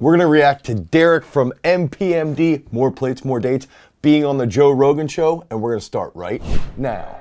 We're going to react to Derek from MPMD, More Plates, More Dates, being on the Joe Rogan show, and we're going to start right now.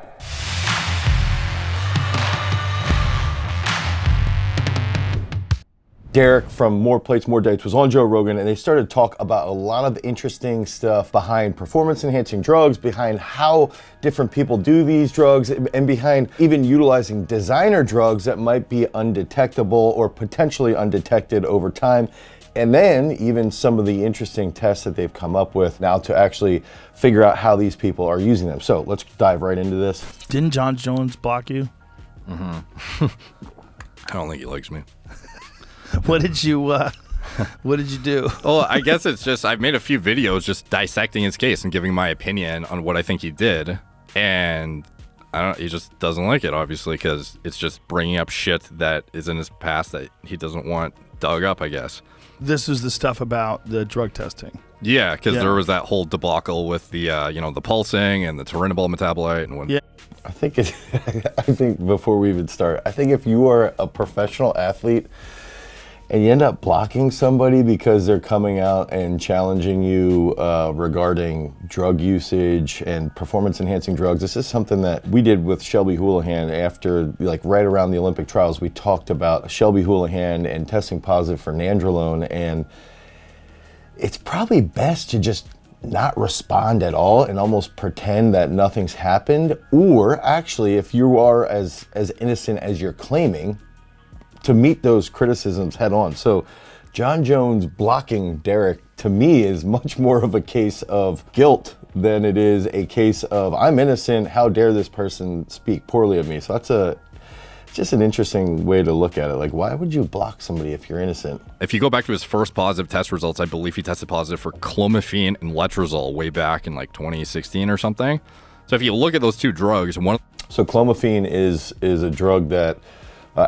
Derek from More Plates, More Dates was on Joe Rogan, and they started to talk about a lot of interesting stuff behind performance-enhancing drugs, behind how different people do these drugs, and behind even utilizing designer drugs that might be undetectable or potentially undetected over time. And then even some of the interesting tests that they've come up with now to actually figure out how these people are using them. So let's dive right into this. Didn't Jon Jones block you? Mm-hmm. I don't think he likes me. What did you do? Oh, I guess it's just I've made a few videos just dissecting his case and giving my opinion on what I think he did, and he just doesn't like it, obviously, because it's just bringing up shit that is in his past that he doesn't want dug up, I guess. This is the stuff about the drug testing. Yeah, because there was that whole debacle with the the pulsing and the turinabol metabolite and when. Yeah. I think before we even start, I think if you are a professional athlete and you end up blocking somebody because they're coming out and challenging you regarding drug usage and performance-enhancing drugs. This is something that we did with Shelby Houlihan after, right around the Olympic trials. We talked about Shelby Houlihan and testing positive for nandrolone, and it's probably best to just not respond at all and almost pretend that nothing's happened, or actually, if you are as innocent as you're claiming, to meet those criticisms head on. So Jon Jones blocking Derek, to me, is much more of a case of guilt than it is a case of I'm innocent, how dare this person speak poorly of me. So that's just an interesting way to look at it. Like, why would you block somebody if you're innocent? If you go back to his first positive test results, I believe he tested positive for clomiphene and letrozole way back in 2016 or something. So if you look at those two drugs, So clomiphene is a drug that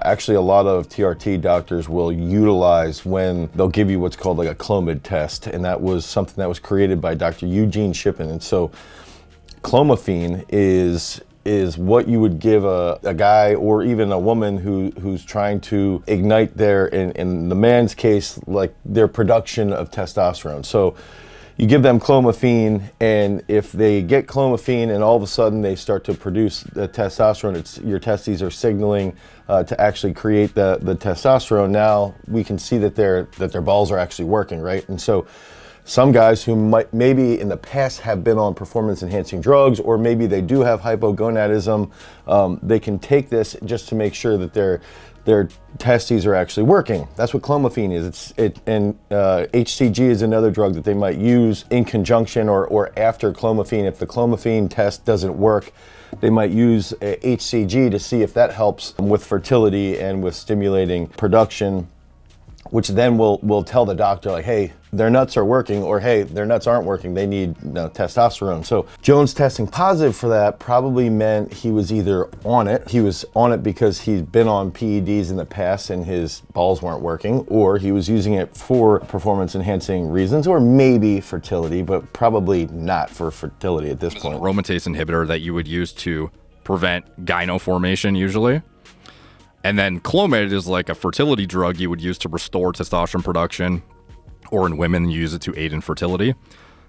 actually a lot of TRT doctors will utilize when they'll give you what's called like a Clomid test, and that was something that was created by Dr. Eugene Shippen. And so clomiphene is what you would give a guy or even a woman who's trying to ignite in the man's case, like their production of testosterone. So you give them clomiphene, and if they get clomiphene and all of a sudden they start to produce the testosterone, your testes are signaling to actually create the testosterone. Now we can see that their balls are actually working, right? And so some guys who might maybe in the past have been on performance-enhancing drugs, or maybe they do have hypogonadism, they can take this just to make sure that their testes are actually working. That's what clomiphene is. HCG is another drug that they might use in conjunction or after clomiphene. If the clomiphene test doesn't work, they might use HCG to see if that helps with fertility and with stimulating production, which then will tell the doctor, like, hey, their nuts are working, or hey, their nuts aren't working, they need testosterone. So Jones testing positive for that probably meant he was either on it, he was on it because he'd been on PEDs in the past and his balls weren't working, or he was using it for performance enhancing reasons, or maybe fertility, but probably not for fertility at this point. It's an aromatase inhibitor that you would use to prevent gyno formation usually. And then Clomid is like a fertility drug you would use to restore testosterone production, or in women, you use it to aid in fertility.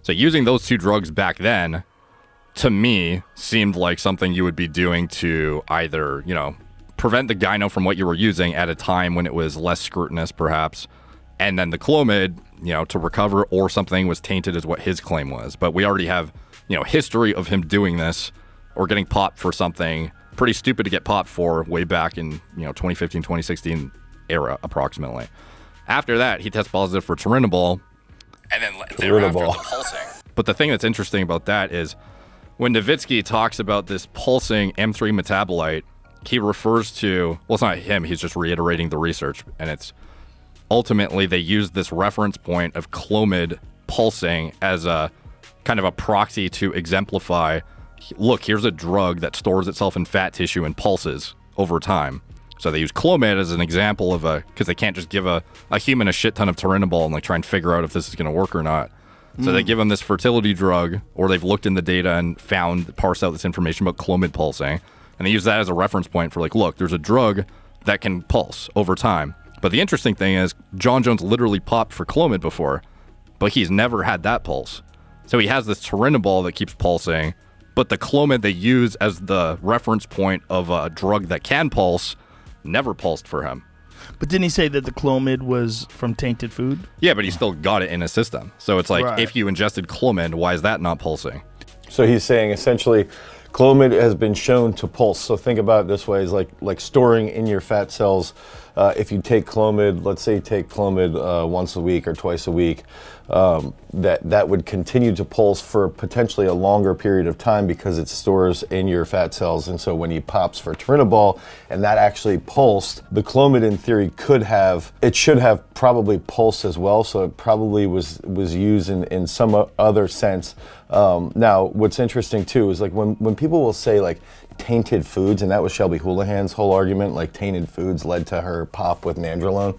So using those two drugs back then, to me, seemed like something you would be doing to either, prevent the gyno from what you were using at a time when it was less scrutinous, perhaps, and then the Clomid, to recover, or something was tainted is what his claim was. But we already have, history of him doing this or getting popped for something pretty stupid to get popped for way back in 2015, 2016 era approximately. After that, he tests positive for turinabol, and then thereafter the pulsing. But the thing that's interesting about that is when Nowitzki talks about this pulsing M3 metabolite, he refers to, well, it's not him, he's just reiterating the research, and it's ultimately they use this reference point of Clomid pulsing as a kind of a proxy to exemplify, look, here's a drug that stores itself in fat tissue and pulses over time. So they use Clomid as an example of because they can't just give a human a shit ton of turinabol and try and figure out if this is going to work or not. So they give them this fertility drug, or they've looked in the data and parsed out this information about Clomid pulsing, and they use that as a reference point for look, there's a drug that can pulse over time. But the interesting thing is Jon Jones literally popped for Clomid before, but he's never had that pulse. So he has this Turinabol that keeps pulsing, but the Clomid they use as the reference point of a drug that can pulse never pulsed for him. But didn't he say that the Clomid was from tainted food? Yeah, but he still got it in his system. So it's like, Right. if you ingested Clomid, why is that not pulsing? So he's saying essentially Clomid has been shown to pulse. So think about it this way, is like storing in your fat cells. If you take Clomid, let's say you take Clomid once a week or twice a week, that would continue to pulse for potentially a longer period of time because it stores in your fat cells. And so when he pops for Turinabol and that actually pulsed, the Clomid in theory should have probably pulsed as well. So it probably was used in some other sense. Now, what's interesting too is like when people will say like tainted foods, and that was Shelby Houlihan's whole argument, like tainted foods led to her pop with nandrolone.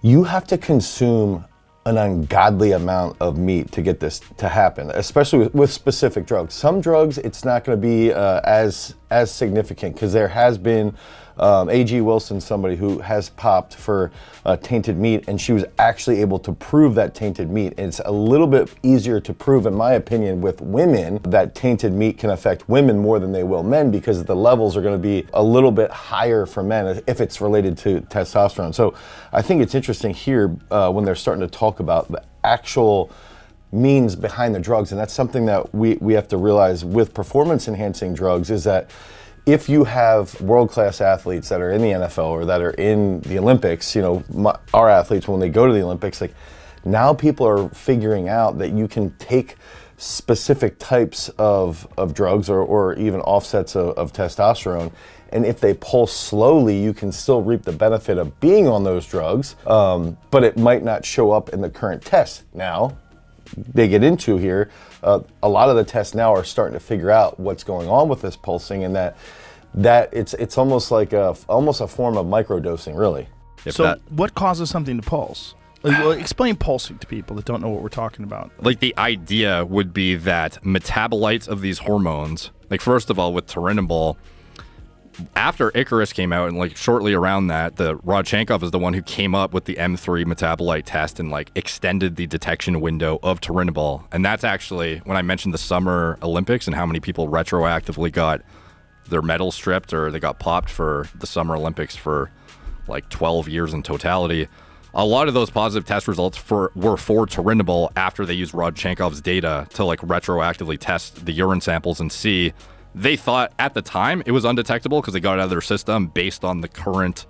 You have to consume an ungodly amount of meat to get this to happen, especially with specific drugs. Some drugs, it's not going to be as significant because there has been A.G. Wilson, somebody who has popped for tainted meat, and she was actually able to prove that tainted meat. And it's a little bit easier to prove, in my opinion, with women that tainted meat can affect women more than they will men because the levels are going to be a little bit higher for men if it's related to testosterone. So I think it's interesting here when they're starting to talk about the actual means behind the drugs, and that's something that we have to realize with performance enhancing drugs is that if you have world-class athletes that are in the NFL or that are in the Olympics, our athletes, when they go to the Olympics, like now people are figuring out that you can take specific types of drugs or even offsets of testosterone, and if they pulse slowly, you can still reap the benefit of being on those drugs, but it might not show up in the current test. Now, they get into here, a lot of the tests now are starting to figure out what's going on with this pulsing, and that it's almost like a form of microdosing, really. What causes something to pulse? Explain pulsing to people that don't know what we're talking about. Like the idea would be that metabolites of these hormones, like first of all with Turinabol, after Icarus came out and like shortly around that, the Rodchenkov is the one who came up with the M3 metabolite test and like extended the detection window of Turinabol. And that's actually when I mentioned the Summer Olympics and how many people retroactively got their medal stripped or they got popped for the Summer Olympics for like 12 years in totality. A lot of those positive test results were for Turinabol after they used Rodchenkov's data to like retroactively test the urine samples and see. They thought at the time it was undetectable because they got it out of their system based on the current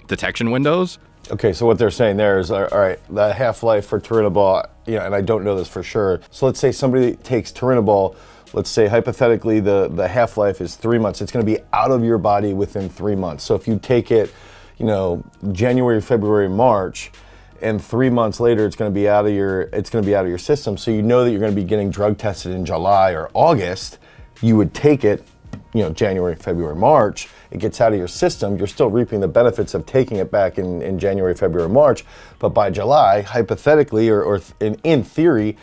detection windows. Okay, so what they're saying there is, all right, the half-life for Turinabol, and I don't know this for sure. So let's say somebody takes Turinabol, let's say hypothetically the half-life is 3 months. It's going to be out of your body within 3 months. So if you take it, January, February, March, and 3 months later it's going to be out of your system. So you know that you're going to be getting drug tested in July or August. You would take it, January, February, March, it gets out of your system. You're still reaping the benefits of taking it back in January, February, March. But by July, hypothetically, or in theory,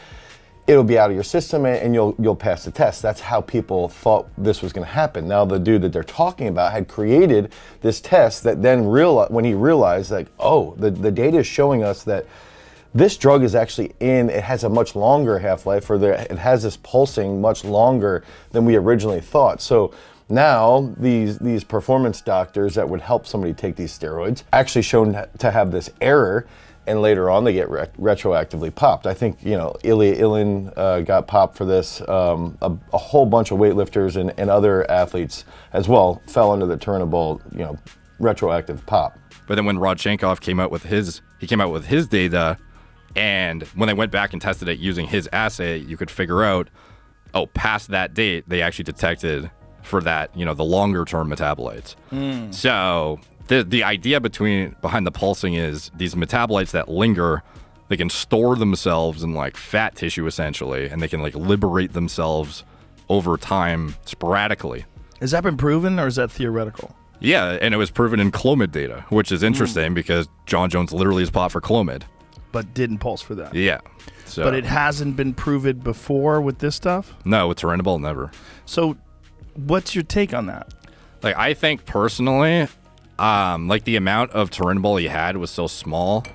it'll be out of your system and you'll pass the test. That's how people thought this was going to happen. Now, the dude that they're talking about had created this test that then when he realized like, oh, the data is showing us that this drug is actually it has a much longer half-life, or it has this pulsing much longer than we originally thought. So now these performance doctors that would help somebody take these steroids actually shown to have this error, and later on they get retroactively popped. I think, Ilya Ilin got popped for this. A whole bunch of weightlifters and other athletes as well fell under the Turinabol, retroactive pop. But then when Rodchenkov came out with his data, and when they went back and tested it using his assay, you could figure out, past that date, they actually detected for that, the longer term metabolites. So the idea behind the pulsing is these metabolites that linger, they can store themselves in like fat tissue essentially, and they can like liberate themselves over time sporadically. Has that been proven or is that theoretical? Yeah, and it was proven in Clomid data, which is interesting because Jon Jones literally is popped for Clomid. But didn't pulse for that. Yeah. So. But it hasn't been proven before with this stuff? No, with Turinabol, never. So what's your take on that? Like, I think personally, like the amount of turinabol he had was so small.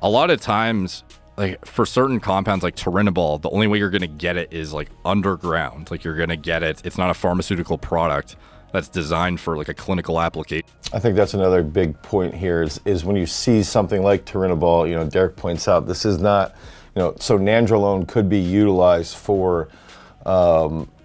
A lot of times, like for certain compounds like turinabol, the only way you're going to get it is like underground. Like you're going to get it. It's not a pharmaceutical product that's designed for like a clinical application. I think that's another big point here is when you see something like turinabol, you know, Derek points out, this is not, you know, so nandrolone could be utilized for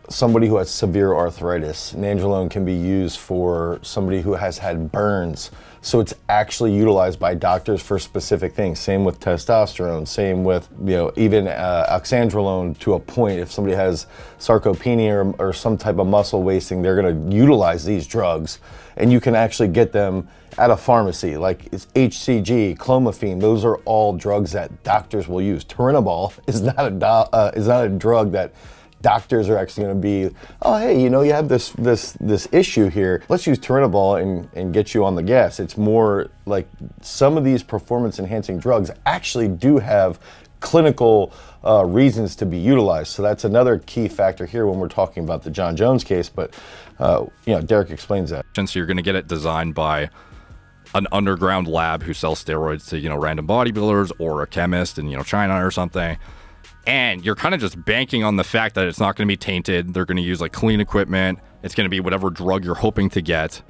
somebody who has severe arthritis. Nandrolone can be used for somebody who has had burns. So it's actually utilized by doctors for specific things. Same with testosterone, same with, you know, even oxandrolone to a point. If somebody has sarcopenia or some type of muscle wasting, they're gonna utilize these drugs. And you can actually get them at a pharmacy, like it's HCG, clomiphene. Those are all drugs that doctors will use. Turinabol is not a drug that doctors are actually going to be, oh, hey, you know, you have this issue here. Let's use turinabol and get you on the gas. It's more like some of these performance-enhancing drugs actually do have clinical reasons to be utilized. So that's another key factor here when we're talking about the Jon Jones case. But you know, Derek explains that. So you're going to get it designed by an underground lab who sells steroids to, you know, random bodybuilders or a chemist in, you know, China or something. And you're kind of just banking on the fact that it's not going to be tainted. They're going to use like clean equipment. It's going to be whatever drug you're hoping to get.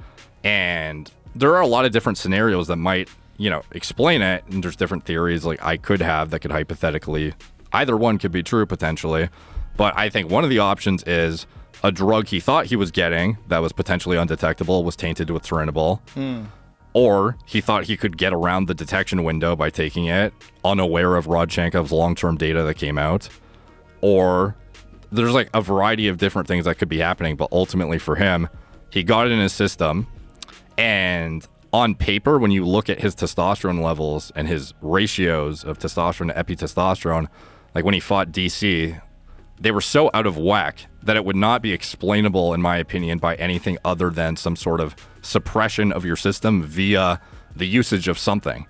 And there are a lot of different scenarios that might, you know, explain it. And there's different theories like I could have that could hypothetically, either one could be true potentially. But I think one of the options is a drug he thought he was getting that was potentially undetectable was tainted with turinabol. Or he thought he could get around the detection window by taking it, unaware of Rodchenkov's long-term data that came out. Or there's like a variety of different things that could be happening, but ultimately for him, he got it in his system. And on paper, when you look at his testosterone levels and his ratios of testosterone to epitestosterone, like when he fought DC, they were so out of whack that it would not be explainable, in my opinion, by anything other than some sort of suppression of your system via the usage of something.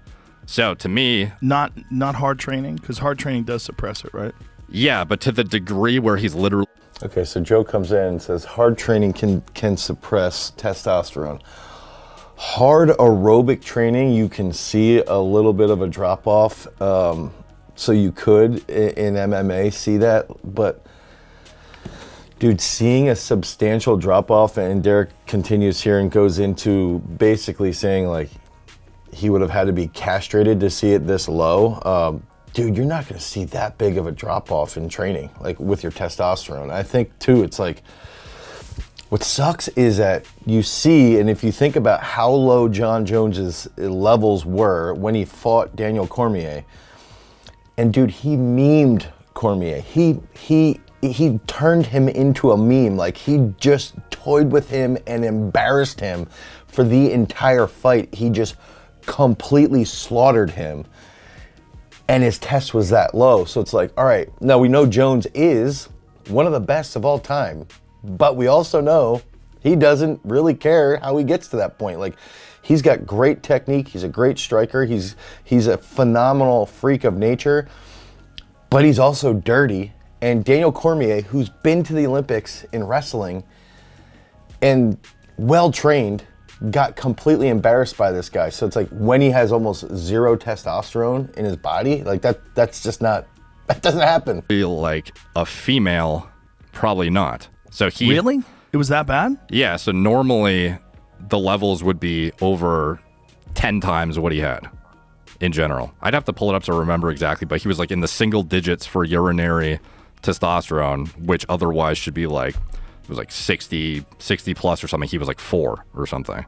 So to me, not hard training, because hard training does suppress it, right? Yeah, but to the degree where he's literally. Okay, so Joe comes in and says hard training can suppress testosterone. Hard aerobic training, you can see a little bit of a drop off. So you could in MMA see that, but dude, seeing a substantial drop off, and Derek continues here and goes into basically saying like he would have had to be castrated to see it this low. Dude, you're not going to see that big of a drop off in training, like with your testosterone. I think too, it's like what sucks is that you see, and if you think about how low Jon Jones's levels were when he fought Daniel Cormier. And dude, he memed Cormier. He turned him into a meme. Like he just toyed with him and embarrassed him for the entire fight. He just completely slaughtered him. And his test was that low. So it's like, all right, now we know Jones is one of the best of all time, but we also know he doesn't really care how he gets to that point. Like, he's got great technique. He's a great striker. He's a phenomenal freak of nature, but he's also dirty. And Daniel Cormier, who's been to the Olympics in wrestling and well-trained, got completely embarrassed by this guy. So it's like when he has almost zero testosterone in his body, like that's just not, that doesn't happen. Feel like a female, probably not. So he Really? It was that bad? Yeah, so normally the levels would be over 10 times what he had in general. I'd have to pull it up to remember exactly, but he was like in the single digits for urinary testosterone, which otherwise should be like, it was like 60 plus or something. He was like 4 or something.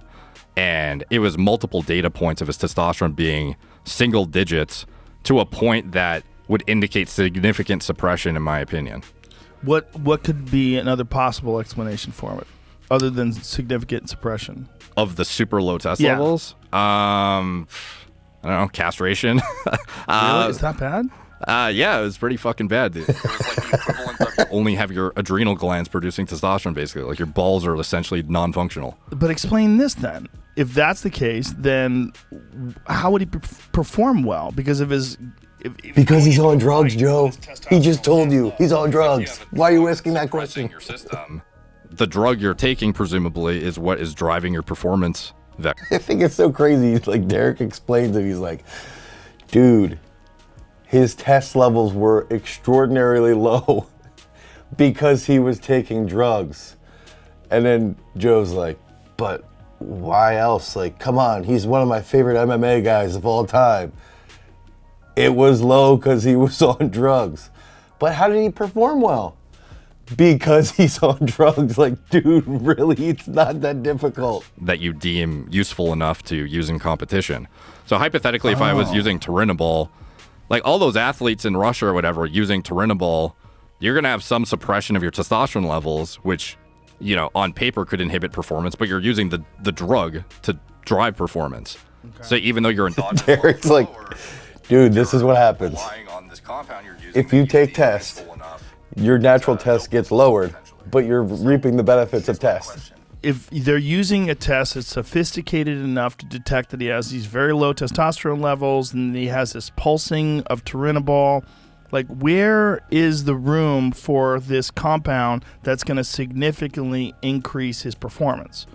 And it was multiple data points of his testosterone being single digits to a point that would indicate significant suppression, in my opinion. What could be another possible explanation for it, other than significant suppression? Of the super low test Yeah. levels? I don't know, castration. Really? Is that bad? Yeah, it was pretty fucking bad, dude. It was like the equivalent of you only have your adrenal glands producing testosterone, basically. Like your balls are essentially non-functional. But explain this then. If that's the case, then how would he perform well? Because of his... Because he's on drugs, Joe. He just told you he's on drugs. Why are you asking that question? Your system. The drug you're taking, presumably, is what is driving your performance vector. I think it's so crazy. Like Derek explains it. He's like, dude, his test levels were extraordinarily low because he was taking drugs. And then Joe's like, but why else? Like, come on, he's one of my favorite MMA guys of all time. It was low because he was on drugs. But how did he perform well? Because he's on drugs. Like, dude, really? It's not that difficult. That you deem useful enough to use in competition. So hypothetically, if I was using Turinabol, like all those athletes in Russia or whatever using Turinabol, you're going to have some suppression of your testosterone levels, which, you know, on paper could inhibit performance, but you're using the drug to drive performance. Okay. So even though you're Derek's like, dude, this is what happens. On this compound you're using, if you take test, your natural test gets lowered, but you're reaping the benefits of test. If they're using a test that's sophisticated enough to detect that he has these very low testosterone levels and he has this pulsing of Turinabol, like where is the room for this compound that's going to significantly increase his performance?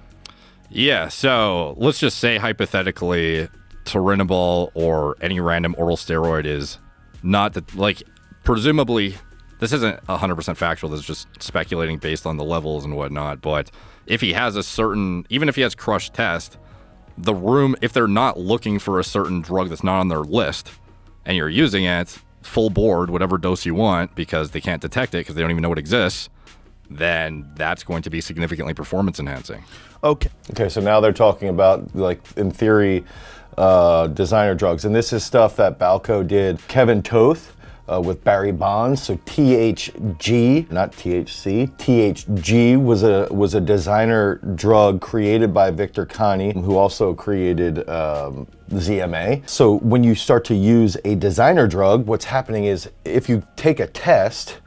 Yeah, so let's just say hypothetically Turinabol or any random oral steroid is not that, like, presumably this isn't 100% factual, this is just speculating based on the levels and whatnot, but if he has a certain, even if he has crushed test, the room, if they're not looking for a certain drug that's not on their list and you're using it full board, whatever dose you want, because they can't detect it because they don't even know it exists, then that's going to be significantly performance enhancing. Okay, so now they're talking about, like, in theory, designer drugs. And this is stuff that Balco did. Kevin Toth with Barry Bonds. So THG, not THC, THG was a designer drug created by Victor Kani, who also created ZMA. So when you start to use a designer drug, what's happening is if you take a test,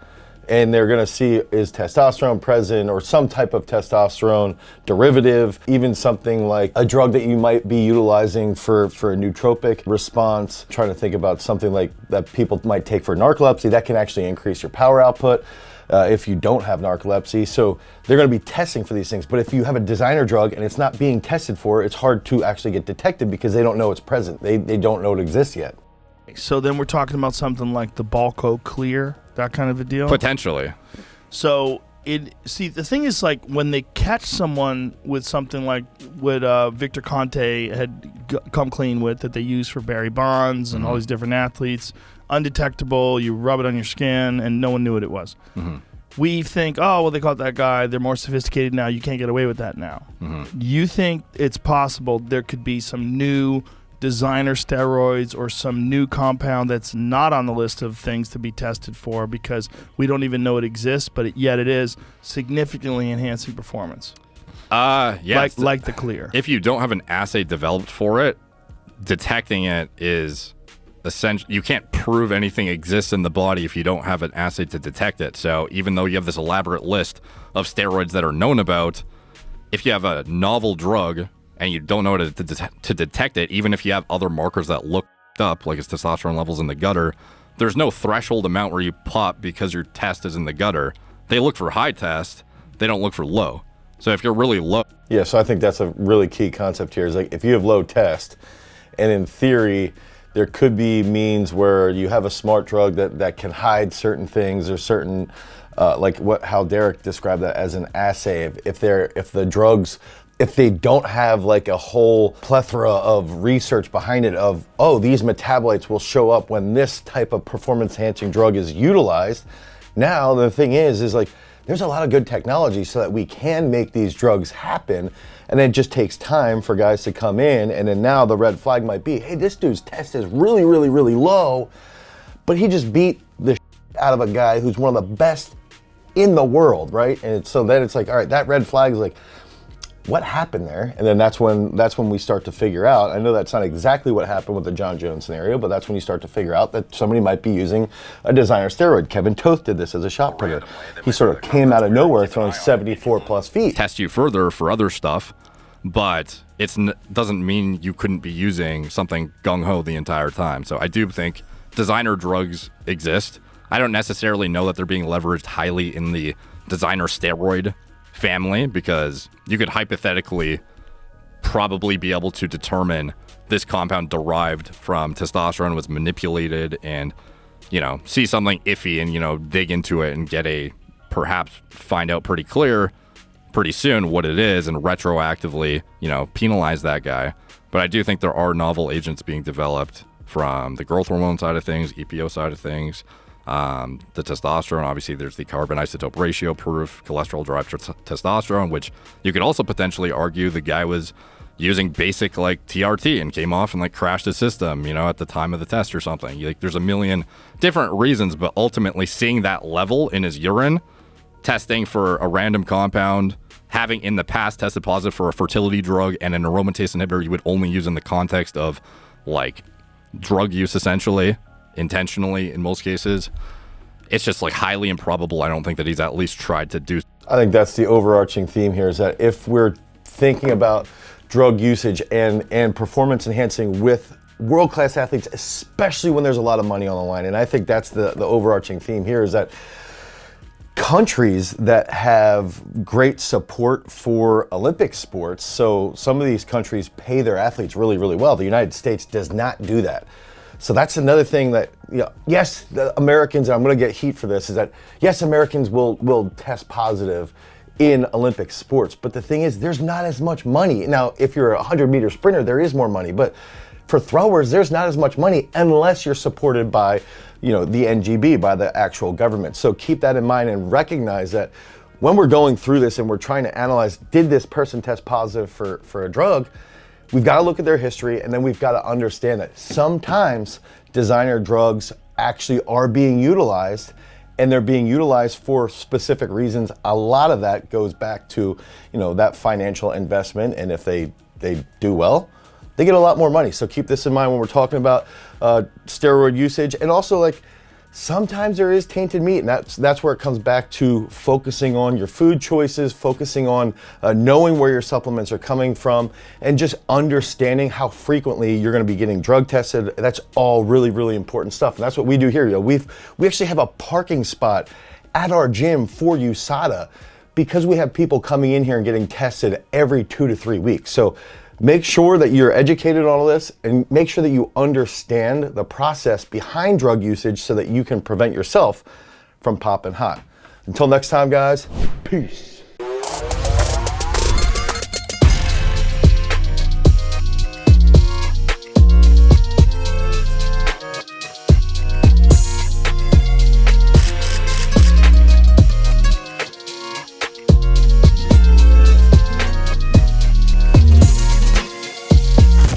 and they're going to see is testosterone present or some type of testosterone derivative, even something like a drug that you might be utilizing for a nootropic response. Trying to think about something like that people might take for narcolepsy that can actually increase your power output if you don't have narcolepsy. So they're going to be testing for these things. But if you have a designer drug and it's not being tested for, it's hard to actually get detected because they don't know it's present. They don't know it exists yet. So then we're talking about something like the Balco Clear, that kind of a deal? Potentially. So, the thing is, like, when they catch someone with something like what Victor Conte had come clean with that they use for Barry Bonds and all these different athletes, undetectable, you rub it on your skin, and no one knew what it was. Mm-hmm. We think, oh, well, they caught that guy. They're more sophisticated now. You can't get away with that now. Mm-hmm. You think it's possible there could be some new designer steroids or some new compound that's not on the list of things to be tested for because we don't even know it exists, but yet it is significantly enhancing performance? Yeah. Like the Clear. If you don't have an assay developed for it, detecting it is essential. You can't prove anything exists in the body if you don't have an assay to detect it. So even though you have this elaborate list of steroids that are known about, if you have a novel drug and you don't know to detect it, even if you have other markers that look up, like its testosterone levels in the gutter, there's no threshold amount where you pop because your test is in the gutter. They look for high test, they don't look for low. So if you're really low... Yeah, so I think that's a really key concept here, is like if you have low test, and in theory, there could be means where you have a smart drug that can hide certain things or certain, like how Derek described that as an assay. If the drugs... If they don't have like a whole plethora of research behind it of, oh, these metabolites will show up when this type of performance enhancing drug is utilized. Now the thing is like there's a lot of good technology so that we can make these drugs happen. And then it just takes time for guys to come in. And then now the red flag might be, hey, this dude's test is really, really, really low, but he just beat the out of a guy who's one of the best in the world, right? And so then it's like, all right, that red flag is like, what happened there? And then that's when we start to figure out. I know that's not exactly what happened with the Jon Jones scenario, but that's when you start to figure out that somebody might be using a designer steroid. Kevin Toth did this as a shot putter. He sort of came out of nowhere throwing 74 plus feet. Test you further for other stuff, but it doesn't mean you couldn't be using something gung-ho the entire time. So I do think designer drugs exist. I don't necessarily know that they're being leveraged highly in the designer steroid family, because you could hypothetically probably be able to determine this compound derived from testosterone was manipulated and, you know, see something iffy and, you know, dig into it and perhaps find out pretty soon what it is and retroactively, you know, penalize that guy. But I do think there are novel agents being developed from the growth hormone side of things, EPO side of things, the testosterone. Obviously, there's the carbon isotope ratio proof, cholesterol-derived testosterone, which you could also potentially argue the guy was using basic like TRT and came off and like crashed his system, you know, at the time of the test or something. Like, there's a million different reasons, but ultimately seeing that level in his urine, testing for a random compound, having in the past tested positive for a fertility drug and an aromatase inhibitor you would only use in the context of like drug use, essentially, intentionally in most cases. It's just like highly improbable. I don't think that he's at least tried to do. I think that's the overarching theme here, is that if we're thinking about drug usage and performance enhancing with world-class athletes, especially when there's a lot of money on the line, and I think that's the overarching theme here, is that countries that have great support for Olympic sports, so some of these countries pay their athletes really, really well. The United States does not do that. So that's another thing that, you know, yes, the Americans, and I'm going to get heat for this, is that yes, Americans will test positive in Olympic sports, but the thing is, there's not as much money. Now, if you're a 100-meter sprinter, there is more money, but for throwers, there's not as much money unless you're supported by, you know, the NGB, by the actual government. So keep that in mind and recognize that when we're going through this and we're trying to analyze, did this person test positive for a drug, we've got to look at their history, and then we've got to understand that sometimes designer drugs actually are being utilized, and they're being utilized for specific reasons. A lot of that goes back to, you know, that financial investment, and if they do well, they get a lot more money. So keep this in mind when we're talking about steroid usage. And also, like, sometimes there is tainted meat, and that's where it comes back to focusing on your food choices, focusing on knowing where your supplements are coming from, and just understanding how frequently you're going to be getting drug tested. That's all really, really important stuff, and that's what we do here. You know, we actually have a parking spot at our gym for USADA because we have people coming in here and getting tested every 2 to 3 weeks. So make sure that you're educated on all this, and make sure that you understand the process behind drug usage so that you can prevent yourself from popping hot. Until next time, guys, peace.